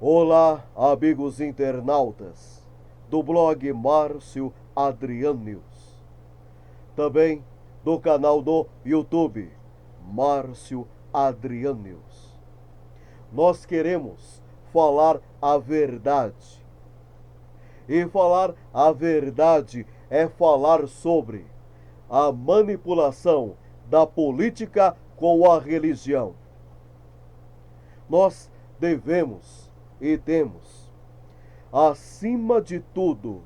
Olá, amigos internautas do blog Márcio Adriano News, também do canal do YouTube Márcio Adriano News. Nós queremos falar a verdade. E falar a verdade é falar sobre a manipulação da política com a religião. Nós devemos e temos, acima de tudo,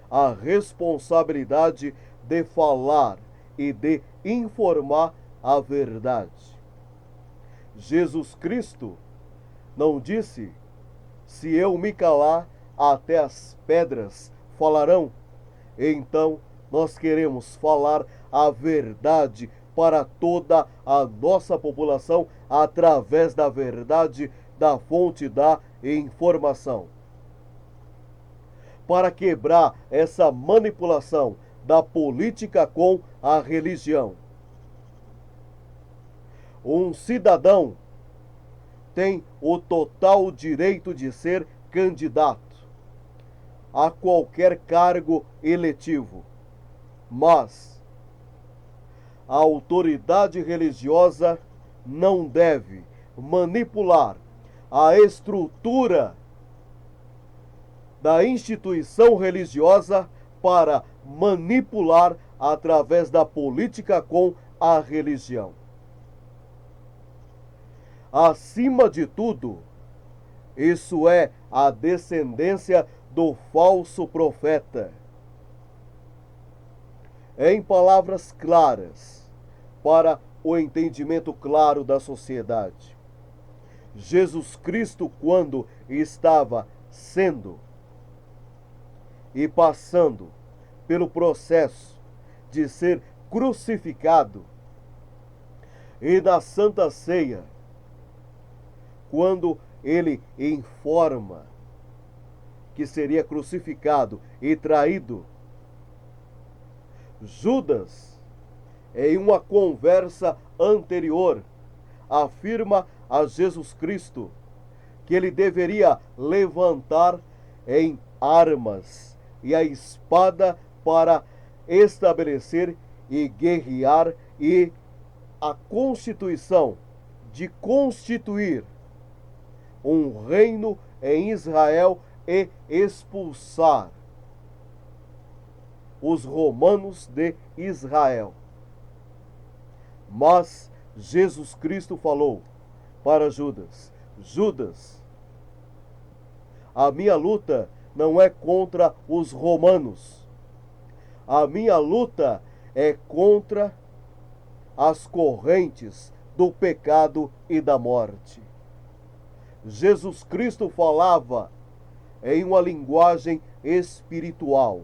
a responsabilidade de falar e de informar a verdade. Jesus Cristo não disse: se eu me calar, até as pedras falarão. Então, nós queremos falar a verdade para toda a nossa população através da verdade da fonte da informação. Para quebrar essa manipulação da política com a religião. Um cidadão tem o total direito de ser candidato a qualquer cargo eletivo, mas a autoridade religiosa não deve manipular a estrutura da instituição religiosa para manipular através da política com a religião. Acima de tudo, isso é a descendência do falso profeta. Em palavras claras, para o entendimento claro da sociedade, Jesus Cristo, quando estava sendo e passando pelo processo de ser crucificado, e na Santa Ceia, quando ele informa que seria crucificado e traído, Judas, em uma conversa anterior, afirma a Jesus Cristo que ele deveria levantar em armas e a espada para estabelecer e guerrear e a constituição de constituir um reino em Israel e expulsar os romanos de Israel. Mas Jesus Cristo falou para Judas: Judas, a minha luta não é contra os romanos. A minha luta é contra as correntes do pecado e da morte. Jesus Cristo falava em uma linguagem espiritual.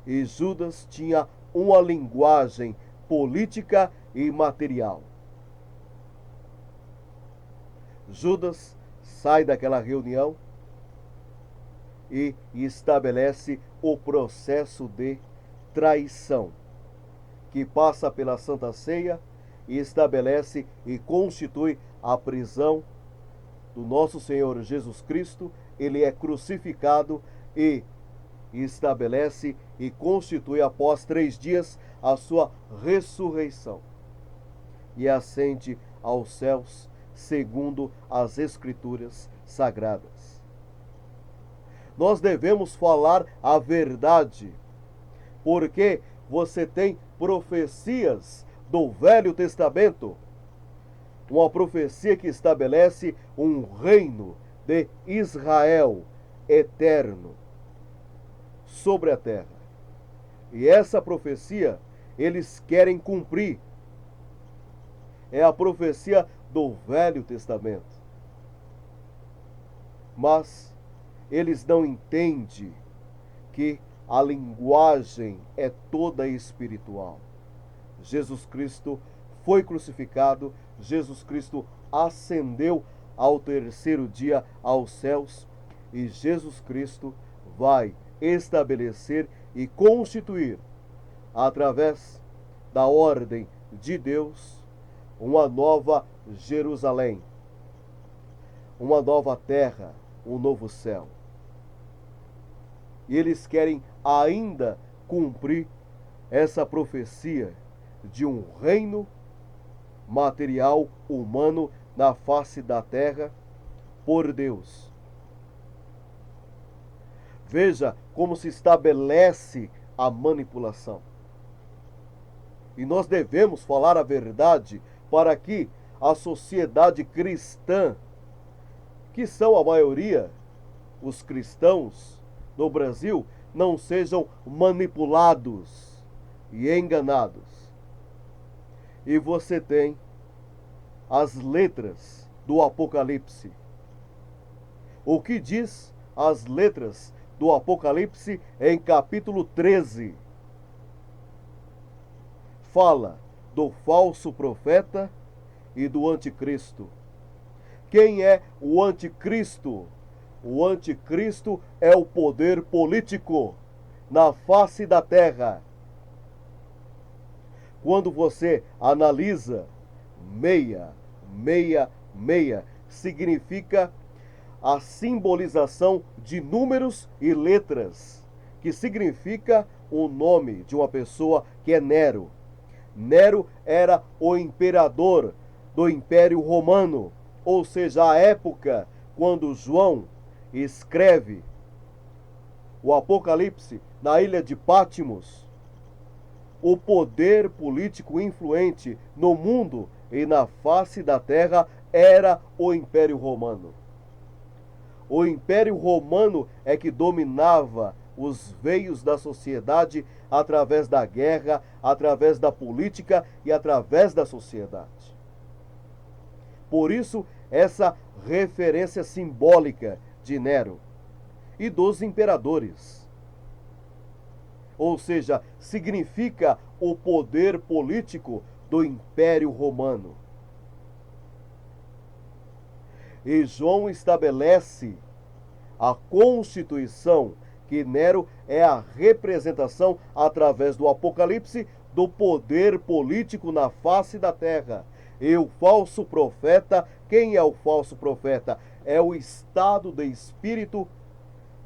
E Judas tinha uma linguagem política e material. Judas sai daquela reunião e estabelece o processo de traição, que passa pela Santa Ceia e estabelece e constitui a prisão do nosso Senhor Jesus Cristo. Ele é crucificado e estabelece e constitui após 3 dias a sua ressurreição e ascende aos céus segundo as Escrituras Sagradas. Nós devemos falar a verdade, porque você tem profecias do Velho Testamento, uma profecia que estabelece um reino de Israel eterno sobre a terra. E essa profecia eles querem cumprir. É a profecia do Velho Testamento. Mas eles não entendem que a linguagem é toda espiritual. Jesus Cristo foi crucificado, Jesus Cristo ascendeu ao 3º dia aos céus, e Jesus Cristo vai estabelecer e constituir, através da ordem de Deus, uma nova Jerusalém, uma nova terra, um novo céu. E eles querem ainda cumprir essa profecia de um reino material humano na face da terra por Deus. Veja como se estabelece a manipulação. E nós devemos falar a verdade para que a sociedade cristã, que são a maioria, os cristãos do Brasil, não sejam manipulados e enganados. E você tem as letras do Apocalipse. O que diz as letras do Apocalipse em capítulo 13? Fala do falso profeta e do anticristo. Quem é o anticristo? O anticristo é o poder político na face da terra. Quando você analisa 666, significa a simbolização de números e letras, que significa o nome de uma pessoa que é Nero. Nero era o imperador do Império Romano, ou seja, a época quando João escreve o Apocalipse na ilha de Patmos. O poder político influente no mundo e na face da terra era o Império Romano. O Império Romano é que dominava os veios da sociedade através da guerra, através da política e através da sociedade. Por isso, essa referência simbólica de Nero e dos imperadores. Ou seja, significa o poder político do Império Romano. E João estabelece a Constituição, que Nero é a representação, através do Apocalipse, do poder político na face da terra. E o falso profeta, quem é o falso profeta? É o estado de espírito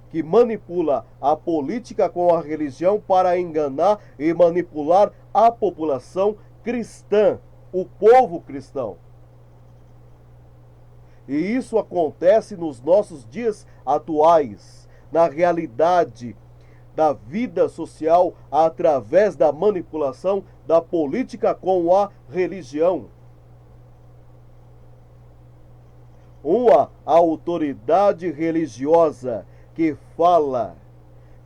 que manipula a política com a religião para enganar e manipular a população cristã, o povo cristão. E isso acontece nos nossos dias atuais, na realidade da vida social, através da manipulação da política com a religião. Uma autoridade religiosa que fala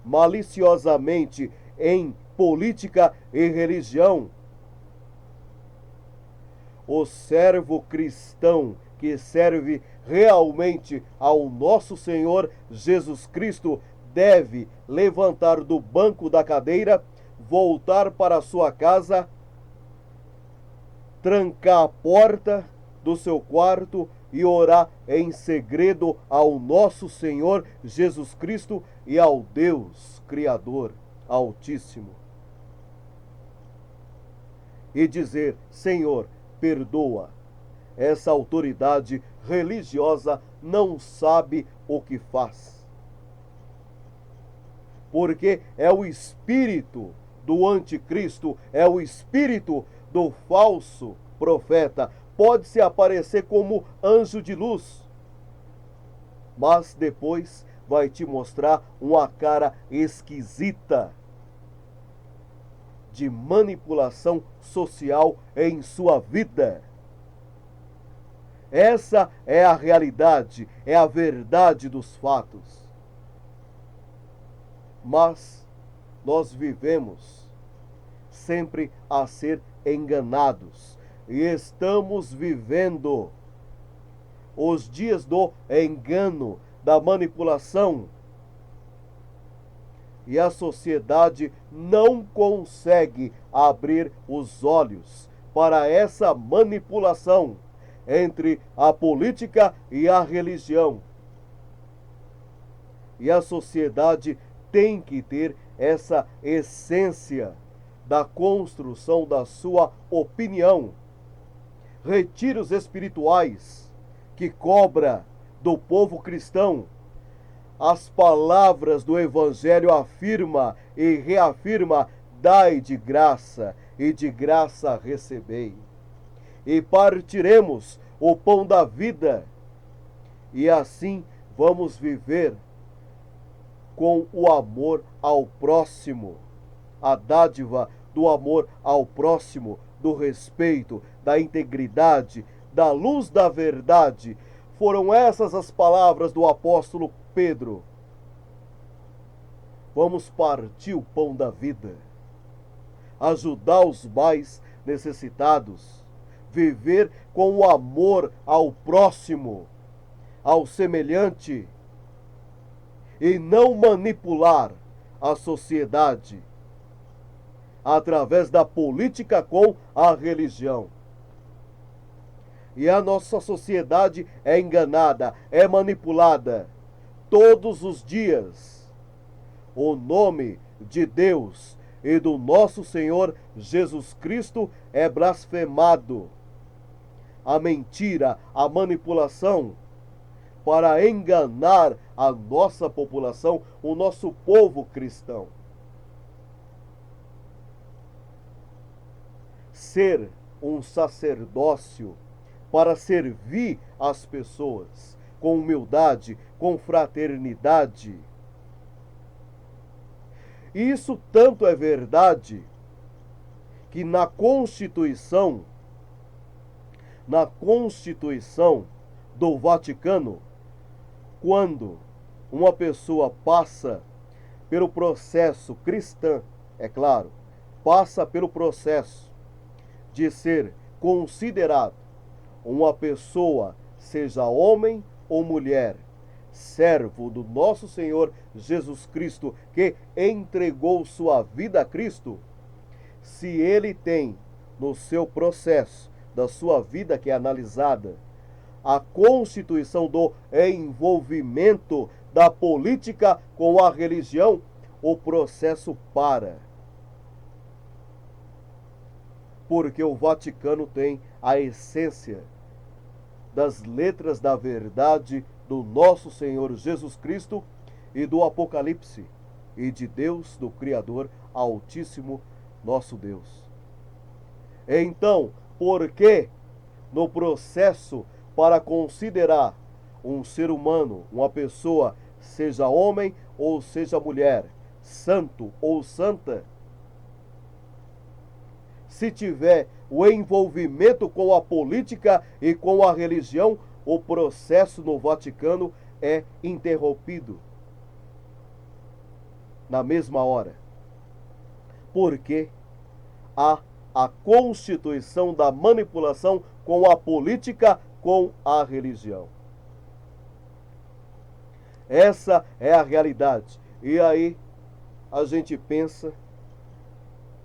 maliciosamente em política e religião. O servo cristão que serve realmente ao nosso Senhor Jesus Cristo deve levantar do banco da cadeira, voltar para sua casa, trancar a porta do seu quarto e orar em segredo ao nosso Senhor Jesus Cristo e ao Deus Criador Altíssimo. E dizer: Senhor, perdoa. Essa autoridade religiosa não sabe o que faz. Porque é o espírito do anticristo, é o espírito do falso profeta. Pode-se aparecer como anjo de luz, mas depois vai te mostrar uma cara esquisita de manipulação social em sua vida. Essa é a realidade, é a verdade dos fatos. Mas nós vivemos sempre a ser enganados. E estamos vivendo os dias do engano, da manipulação. E a sociedade não consegue abrir os olhos para essa manipulação entre a política e a religião. E a sociedade tem que ter essa essência da construção da sua opinião. Retiros espirituais que cobra do povo cristão, as palavras do Evangelho afirma e reafirma: dai de graça e de graça recebei. E partiremos o pão da vida, e assim vamos viver com o amor ao próximo, a dádiva do amor ao próximo, do respeito, da integridade, da luz da verdade. Foram essas as palavras do apóstolo Pedro. Vamos partir o pão da vida, ajudar os mais necessitados, viver com o amor ao próximo, ao semelhante, e não manipular a sociedade através da política com a religião. E a nossa sociedade é enganada, é manipulada todos os dias. O nome de Deus e do nosso Senhor Jesus Cristo é blasfemado. A mentira, a manipulação, para enganar a nossa população, o nosso povo cristão. Ser um sacerdócio para servir as pessoas com humildade, com fraternidade. E isso tanto é verdade que na Constituição do Vaticano, quando uma pessoa passa pelo processo cristão, é claro, passa pelo processo de ser considerado uma pessoa, seja homem ou mulher, servo do nosso Senhor Jesus Cristo, que entregou sua vida a Cristo, se ele tem no seu processo da sua vida que é analisada a constituição do envolvimento da política com a religião, o processo para. Porque o Vaticano tem a essência das letras da verdade do nosso Senhor Jesus Cristo e do Apocalipse, e de Deus, do Criador Altíssimo, nosso Deus. Então, por que no processo para considerar um ser humano, uma pessoa, seja homem ou seja mulher, santo ou santa, se tiver o envolvimento com a política e com a religião, o processo no Vaticano é interrompido na mesma hora? Porque há a constituição da manipulação com a política, com a religião. Essa é a realidade. E aí a gente pensa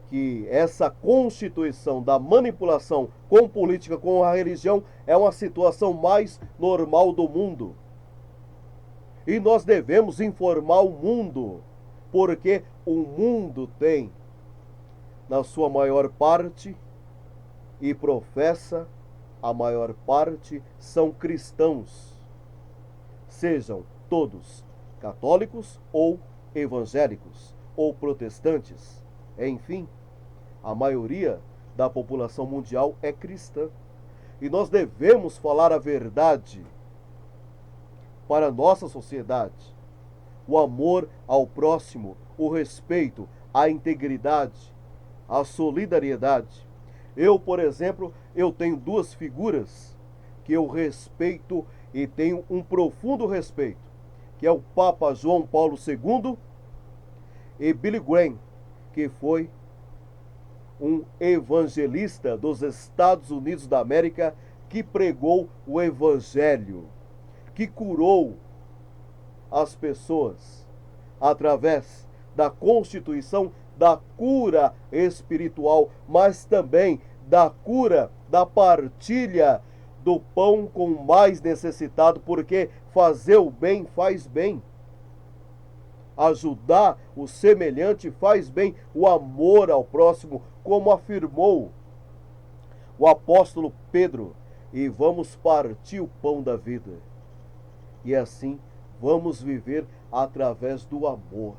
que essa constituição da manipulação com política, com a religião, é uma situação mais normal do mundo. E nós devemos informar o mundo, porque o mundo tem, na sua maior parte, e professa, a maior parte são cristãos. Sejam todos católicos ou evangélicos ou protestantes. Enfim, a maioria da população mundial é cristã. E nós devemos falar a verdade para a nossa sociedade. O amor ao próximo, o respeito, a integridade, a solidariedade. Eu, por exemplo, eu tenho duas figuras que eu respeito e tenho um profundo respeito, que é o Papa João Paulo II e Billy Graham, que foi um evangelista dos Estados Unidos da América, que pregou o evangelho, que curou as pessoas através da constituição da cura espiritual, mas também da cura, da partilha do pão com o mais necessitado, porque fazer o bem faz bem. Ajudar o semelhante faz bem, o amor ao próximo, como afirmou o apóstolo Pedro, e vamos partir o pão da vida. E assim vamos viver através do amor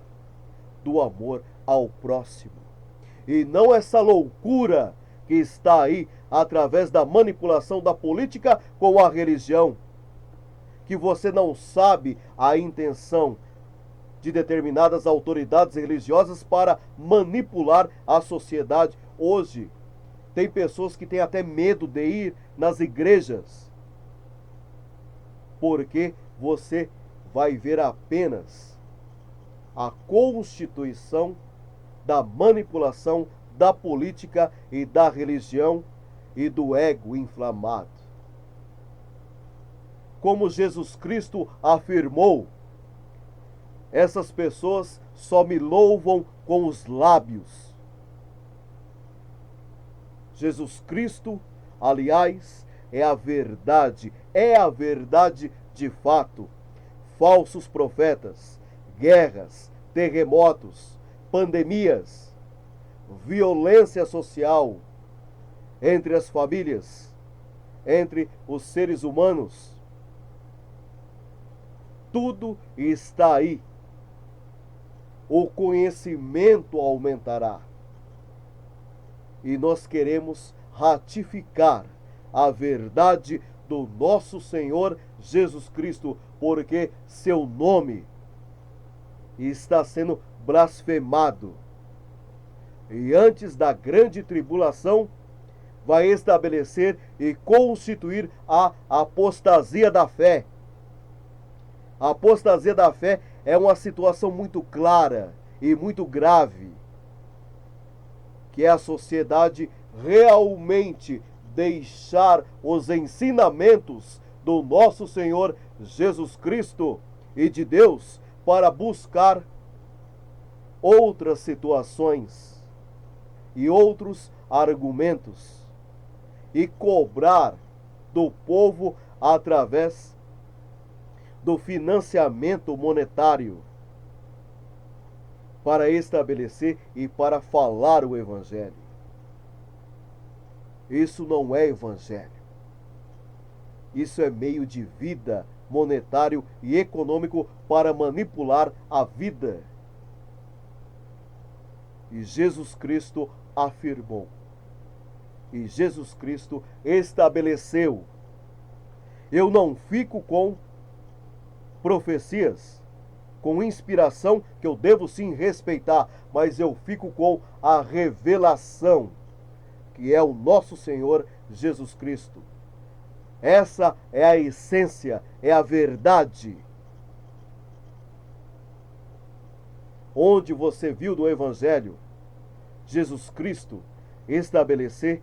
ao próximo. E não essa loucura que está aí através da manipulação da política com a religião, que você não sabe a intenção de determinadas autoridades religiosas para manipular a sociedade. Hoje, tem pessoas que têm até medo de ir nas igrejas, porque você vai ver apenas a constituição da manipulação da política e da religião e do ego inflamado. Como Jesus Cristo afirmou, essas pessoas só me louvam com os lábios. Jesus Cristo, aliás, é a verdade de fato. Falsos profetas, guerras, terremotos, pandemias, violência social entre as famílias, entre os seres humanos, tudo está aí. O conhecimento aumentará. E nós queremos ratificar a verdade do nosso Senhor Jesus Cristo, porque seu nome está sendo blasfemado. E antes da grande tribulação, vai estabelecer e constituir a apostasia da fé. A apostasia da fé é uma situação muito clara e muito grave, que é a sociedade realmente deixar os ensinamentos do nosso Senhor Jesus Cristo e de Deus para buscar outras situações e outros argumentos e cobrar do povo através do financiamento monetário para estabelecer e para falar o Evangelho. Isso não é Evangelho. Isso é meio de vida monetário e econômico para manipular a vida. E Jesus Cristo afirmou. E Jesus Cristo estabeleceu. Eu não fico com profecias, com inspiração, que eu devo sim respeitar, mas eu fico com a revelação, que é o nosso Senhor Jesus Cristo. Essa é a essência, é a verdade. Onde você viu no Evangelho Jesus Cristo estabelecer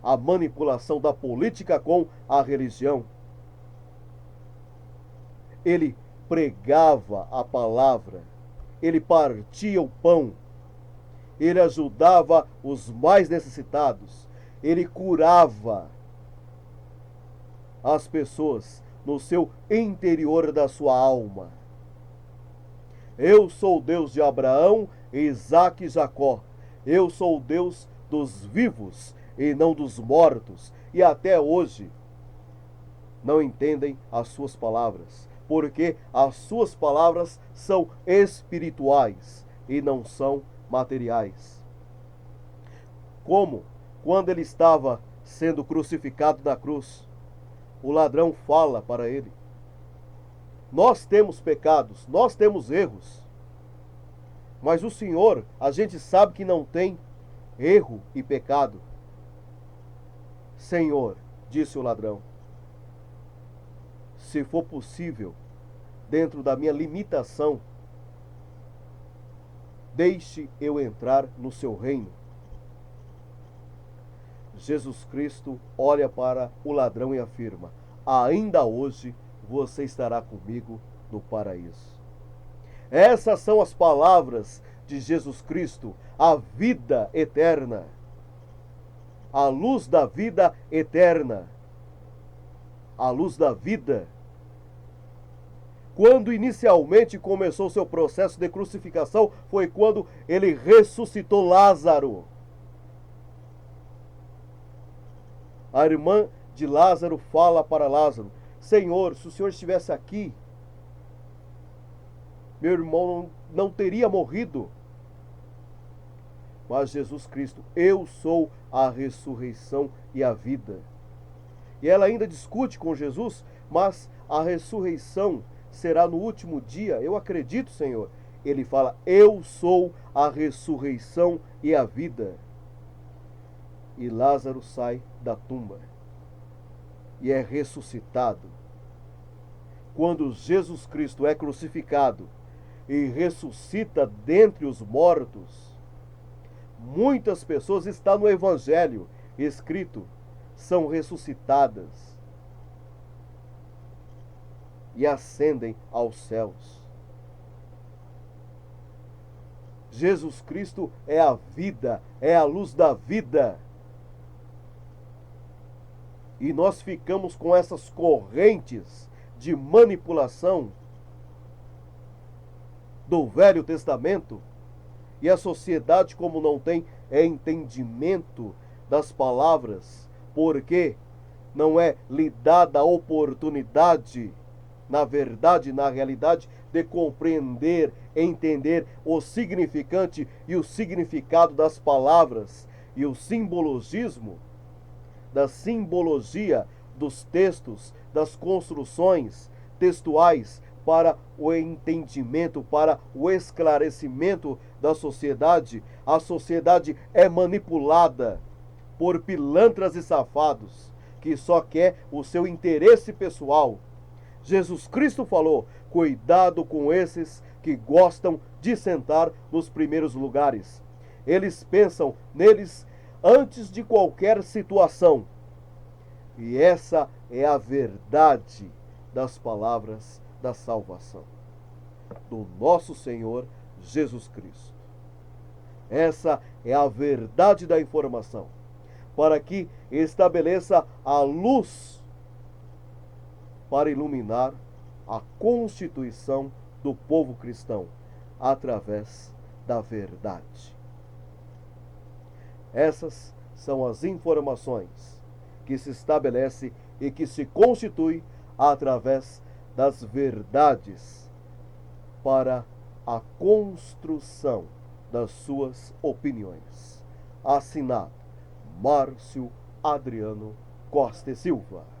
a manipulação da política com a religião? Ele pregava a palavra, ele partia o pão, ele ajudava os mais necessitados, ele curava as pessoas no seu interior da sua alma. Eu sou o Deus de Abraão, Isaque e Jacó. Eu sou o Deus dos vivos e não dos mortos. E até hoje não entendem as suas palavras, porque as suas palavras são espirituais e não são materiais. Como quando ele estava sendo crucificado na cruz, o ladrão fala para ele: nós temos pecados, nós temos erros, mas o Senhor, a gente sabe que não tem erro e pecado. Senhor, disse o ladrão, se for possível, dentro da minha limitação, deixe eu entrar no seu reino. Jesus Cristo olha para o ladrão e afirma: ainda hoje você estará comigo no paraíso. Essas são as palavras de Jesus Cristo, a vida eterna, a luz da vida eterna, a luz da vida. Quando inicialmente começou seu processo de crucificação, foi quando ele ressuscitou Lázaro. A irmã de Lázaro fala para Lázaro: Senhor, se o Senhor estivesse aqui, meu irmão não teria morrido. Mas Jesus Cristo, eu sou a ressurreição e a vida. E ela ainda discute com Jesus, mas a ressurreição será no último dia. Eu acredito, Senhor. Ele fala, eu sou a ressurreição e a vida. E Lázaro sai da tumba e é ressuscitado. Quando Jesus Cristo é crucificado e ressuscita dentre os mortos, muitas pessoas, está no Evangelho escrito, são ressuscitadas e ascendem aos céus. Jesus Cristo é a vida, é a luz da vida. E nós ficamos com essas correntes de manipulação do Velho Testamento, e a sociedade, como não tem entendimento das palavras, porque não é lhe dada a oportunidade, na verdade, na realidade, de compreender, entender o significante e o significado das palavras e o simbologismo, da simbologia dos textos, das construções textuais para o entendimento, para o esclarecimento da sociedade. A sociedade é manipulada por pilantras e safados que só quer o seu interesse pessoal. Jesus Cristo falou, cuidado com esses que gostam de sentar nos primeiros lugares. Eles pensam neles antes de qualquer situação. E essa é a verdade das palavras da salvação do nosso Senhor Jesus Cristo. Essa é a verdade da informação, para que estabeleça a luz para iluminar a constituição do povo cristão através da verdade. Essas são as informações que se estabelece e que se constitui através das verdades para a construção das suas opiniões. Assinado Márcio Adriano Costa e Silva.